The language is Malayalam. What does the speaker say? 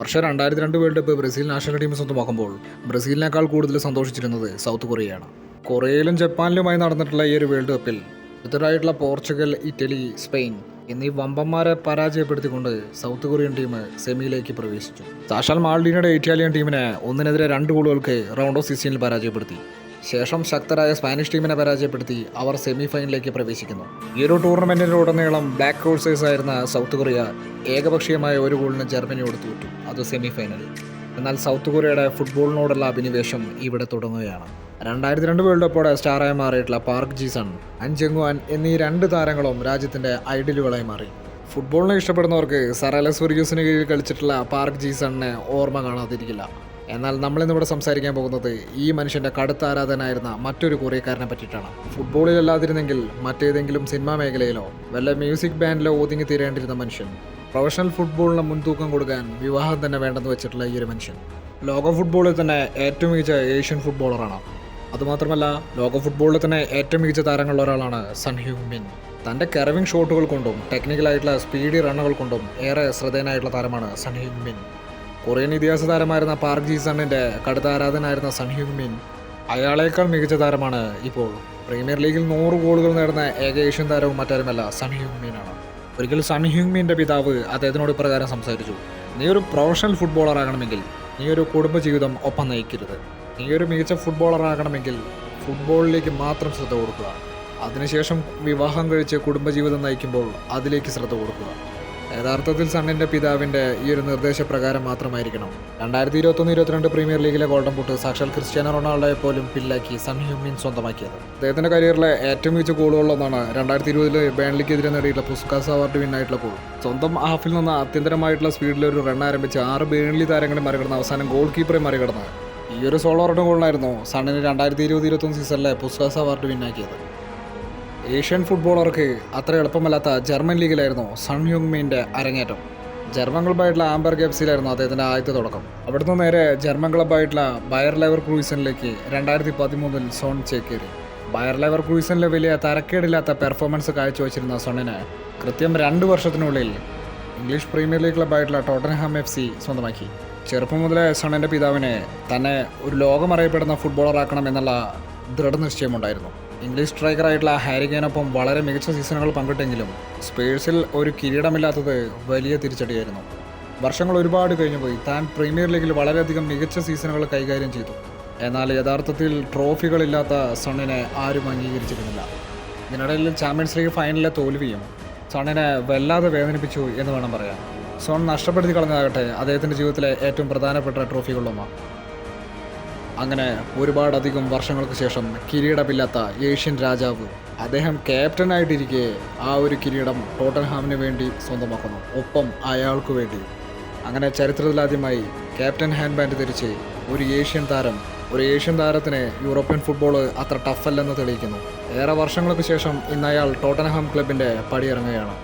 വർഷം 2002 world cup Brazil national team സ്വന്തമാക്കുമ്പോൾ ബ്രസീലിനേക്കാൾ കൂടുതൽ സന്തോഷിച്ചിരുന്നത് സൗത്ത് കൊറിയയാണ്. കൊറിയയിലും ജപ്പാനിലുമായി നടന്നിട്ടുള്ള ഈ ഒരു വേൾഡ് കപ്പിൽ എതിരായിട്ടുള്ള പോർച്ചുഗൽ, ഇറ്റലി, സ്പെയിൻ എന്നീ വമ്പന്മാരെ പരാജയപ്പെടുത്തിക്കൊണ്ട് സൗത്ത് കൊറിയൻ ടീം സെമിയിലേക്ക് പ്രവേശിച്ചു. സാക്ഷാൽ മാൾഡീനയുടെ ഇറ്റാലിയൻ ടീമിനെ 1-2 ഗോളുകൾക്ക് റൗണ്ട് ഓഫ് 16 പരാജയപ്പെടുത്തി. ശേഷം ശക്തരായ സ്പാനിഷ് ടീമിനെ പരാജയപ്പെടുത്തി അവർ സെമി ഫൈനലിലേക്ക് പ്രവേശിക്കുന്നു. ഈ ഒരു ടൂർണമെന്റിലുടനീളം ബ്ലാക്ക് ഹോഴ്സേഴ്സ് ആയിരുന്ന സൗത്ത് കൊറിയ ഏകപക്ഷീയമായ 1 ഗോളിന് ജർമ്മനിയോട് തോറ്റു, അത് സെമി ഫൈനലിൽ. എന്നാൽ സൗത്ത് കൊറിയയുടെ ഫുട്ബോളിനോടുള്ള അഭിനിവേശം ഇവിടെ തുടങ്ങുകയാണ്. 2002 വേൾഡ് കപ്പോടെ സ്റ്റാറായി മാറിയിട്ടുള്ള പാർക്ക് ജിസൺ, അൻ ജംഗ്വാൻ എന്നീ 2 താരങ്ങളും രാജ്യത്തിന്റെ ഐഡലുകളായി മാറി. ഫുട്ബോളിനെ ഇഷ്ടപ്പെടുന്നവർക്ക് സർ അലക്സ് ഫെർഗ്യൂസിന് കീഴിൽ കളിച്ചിട്ടുള്ള പാർക്ക് ജിസണിനെ ഓർമ്മ കാണാതിരിക്കില്ല. എന്നാൽ നമ്മളിന്നിവിടെ സംസാരിക്കാൻ പോകുന്നത് ഈ മനുഷ്യൻ്റെ കടുത്ത ആരാധനായിരുന്ന മറ്റൊരു കൊറിയക്കാരനെ പറ്റിയിട്ടാണ്. ഫുട്ബോളിലല്ലാതിരുന്നെങ്കിൽ മറ്റേതെങ്കിലും സിനിമാ മേഖലയിലോ വല്ല മ്യൂസിക് ബാൻഡിലോ ഒതുങ്ങി തീരേണ്ടിരുന്ന മനുഷ്യൻ പ്രൊഫഷണൽ ഫുട്ബോളിന് മുൻതൂക്കം കൊടുക്കാൻ വിവാഹം തന്നെ വേണ്ടെന്ന് വെച്ചിട്ടുള്ള ഈ ഒരു മനുഷ്യൻ ലോക ഫുട്ബോളിൽ തന്നെ ഏറ്റവും മികച്ച ഏഷ്യൻ ഫുട്ബോളറാണ്. അതുമാത്രമല്ല, ലോക ഫുട്ബോളിൽ തന്നെ ഏറ്റവും മികച്ച താരങ്ങളിൽ ഒരാളാണ് സൺ ഹ്യൂങ് മിൻ. തൻ്റെ കർവിംഗ് ഷോട്ടുകൾ കൊണ്ടും ടെക്നിക്കലായിട്ടുള്ള സ്പീഡി റണ്ണുകൾ കൊണ്ടും ഏറെ ശ്രദ്ധേയനായിട്ടുള്ള താരമാണ് സൺ ഹ്യൂങ് മിൻ. കൊറിയൻ ഇതിഹാസ താരമായിരുന്ന പാർക്ക് ജി സണ്ണിൻ്റെ കടുത്ത ആരാധനായിരുന്ന സൺ ഹ്യൂങ് മിൻ അയാളേക്കാൾ മികച്ച താരമാണ് ഇപ്പോൾ. പ്രീമിയർ ലീഗിൽ 100 ഗോളുകൾ നേടുന്ന ഏക ഏഷ്യൻ താരവും മറ്റാരുമല്ല, സൺ ഹ്യൂങ് മിനാണ്. ഒരിക്കൽ സൺ ഹ്യൂങ് മിൻ്റെ പിതാവ് അദ്ദേഹത്തിനോട് ഇപ്രകാരം സംസാരിച്ചു: നീ ഒരു പ്രൊഫഷണൽ ഫുട്ബോളർ ആകണമെങ്കിൽ നീ ഒരു കുടുംബജീവിതം ഒപ്പം നയിക്കരുത്. നീ ഒരു മികച്ച ഫുട്ബോളർ ആകണമെങ്കിൽ ഫുട്ബോളിലേക്ക് മാത്രം ശ്രദ്ധ കൊടുക്കുക. അതിനുശേഷം വിവാഹം കഴിച്ച് കുടുംബജീവിതം നയിക്കുമ്പോൾ അതിലേക്ക് ശ്രദ്ധ കൊടുക്കുക. യഥാർത്ഥത്തിൽ സണ്ണിൻ്റെ പിതാവിൻ്റെ ഈ ഒരു നിർദ്ദേശപ്രകാരം മാത്രമായിരിക്കണം 2021-22 പ്രീമിയർ ലീഗിലെ ഗോൾഡൻ ബൂട്ട് സാക്ഷാൽ ക്രിസ്ത്യാനോ റൊണാൾഡോയെ പോലും പിന്നിലാക്കി സൺ ഹ്യൂങ് മിൻ സ്വന്തമാക്കിയത്. അദ്ദേഹത്തിൻ്റെ കരിയറിലെ ഏറ്റവും മികച്ച ഗോളുകളിലൊന്നാണ് 2020 ബേൺലിക്കെതിരെ നേടിയിട്ടുള്ള പുസ്കാസ് അവാർഡ് വിന്നായിട്ടുള്ള ഗോൾ. സ്വന്തം ഹാഫിൽ നിന്ന് അത്യന്തരമായിട്ടുള്ള സ്പീഡിൽ ഒരു റൺ ആരംഭിച്ച് 6 ബേൺലി താരങ്ങളെ മറികടന്ന് അവസാനം ഗോൾ കീപ്പറെ മറികടന്ന് ഈ ഒരു സോളോ റൺ ഗോളിനായിരുന്നു സണ്ണിന് 2020-21 സീസണിലെ പുസ്കാസ് അവാർഡ് വിന്നാക്കിയത്. ഏഷ്യൻ ഫുട്ബോളർക്ക് അത്ര എളുപ്പമല്ലാത്ത ജർമ്മൻ ലീഗിലായിരുന്നു സൺ ഹ്യൂങ് മിൻ്റെ അരങ്ങേറ്റം. ജർമ്മൻ ക്ലബ്ബായിട്ടുള്ള ആംബർഗ് എഫ്സിയിലായിരുന്നു അദ്ദേഹത്തിൻ്റെ ആദ്യത്തെ തുടക്കം. അവിടുന്ന് നേരെ ജർമ്മൻ ക്ലബ്ബായിട്ടുള്ള ബയർ ലെവർകൂസനിലേക്ക് 2013 സോൺ ചേക്കേറി. ബയർ ലെവർകൂസനിലെ വലിയ തരക്കേടില്ലാത്ത പെർഫോമൻസ് കാഴ്ചവെച്ചിരുന്ന സോണിന് കൃത്യം 2 വർഷത്തിനുള്ളിൽ ഇംഗ്ലീഷ് പ്രീമിയർ ലീഗ് ക്ലബ്ബായിട്ടുള്ള ടോട്ടൻഹാം FC സ്വന്തമാക്കി. ചെറുപ്പം മുതലേ സണ്ണിൻ്റെ പിതാവിനെ തന്നെ ഒരു ലോകമറിയപ്പെടുന്ന ഫുട്ബോളറാക്കണം എന്നുള്ള ദൃഢനിശ്ചയമുണ്ടായിരുന്നു. ഇംഗ്ലീഷ് സ്ട്രൈക്കറായിട്ടുള്ള ഹാരി കെയ്നൊപ്പം വളരെ മികച്ച സീസണുകൾ പങ്കിട്ടെങ്കിലും സ്പേഴ്സിൽ ഒരു കിരീടമില്ലാത്തത് വലിയ തിരിച്ചടിയായിരുന്നു. വർഷങ്ങൾ ഒരുപാട് കഴിഞ്ഞുപോയി. താൻ പ്രീമിയർ ലീഗിൽ വളരെയധികം മികച്ച സീസണുകൾ കൈകാര്യം ചെയ്തു. എന്നാൽ യഥാർത്ഥത്തിൽ ട്രോഫികളില്ലാത്ത സണ്ണിനെ ആരും അംഗീകരിച്ചിരുന്നില്ല. ഇതിനിടയിൽ ചാമ്പ്യൻസ് ലീഗ് ഫൈനലിലെ തോൽവിയും സണ്ണിനെ വല്ലാതെ വേദനിപ്പിച്ചു എന്ന് വേണം പറയാൻ. സോൺ നഷ്ടപ്പെടുത്തി കളഞ്ഞതാകട്ടെ അദ്ദേഹത്തിൻ്റെ ജീവിതത്തിലെ ഏറ്റവും പ്രധാനപ്പെട്ട ട്രോഫികളിലൊന്നാണ്. അങ്ങനെ ഒരുപാടധികം വർഷങ്ങൾക്ക് ശേഷം കിരീടമില്ലാത്ത ഏഷ്യൻ രാജാവ് അദ്ദേഹം ക്യാപ്റ്റനായിട്ടിരിക്കെ ആ ഒരു കിരീടം ടോട്ടൻഹാമിന് വേണ്ടി സ്വന്തമാക്കുന്നു, ഒപ്പം അയാൾക്ക് വേണ്ടി. അങ്ങനെ ചരിത്രത്തിലാദ്യമായി ക്യാപ്റ്റൻ ഹാൻഡ് ബാൻഡ് ധരിച്ച് ഒരു ഏഷ്യൻ താരത്തിന് യൂറോപ്യൻ ഫുട്ബോൾ അത്ര ടഫല്ലെന്ന് തെളിയിക്കുന്നു. ഏറെ വർഷങ്ങൾക്ക് ശേഷം ഇന്ന് അയാൾ ടോട്ടൻഹാം ക്ലബിൻ്റെ പടിയിറങ്ങുകയാണ്.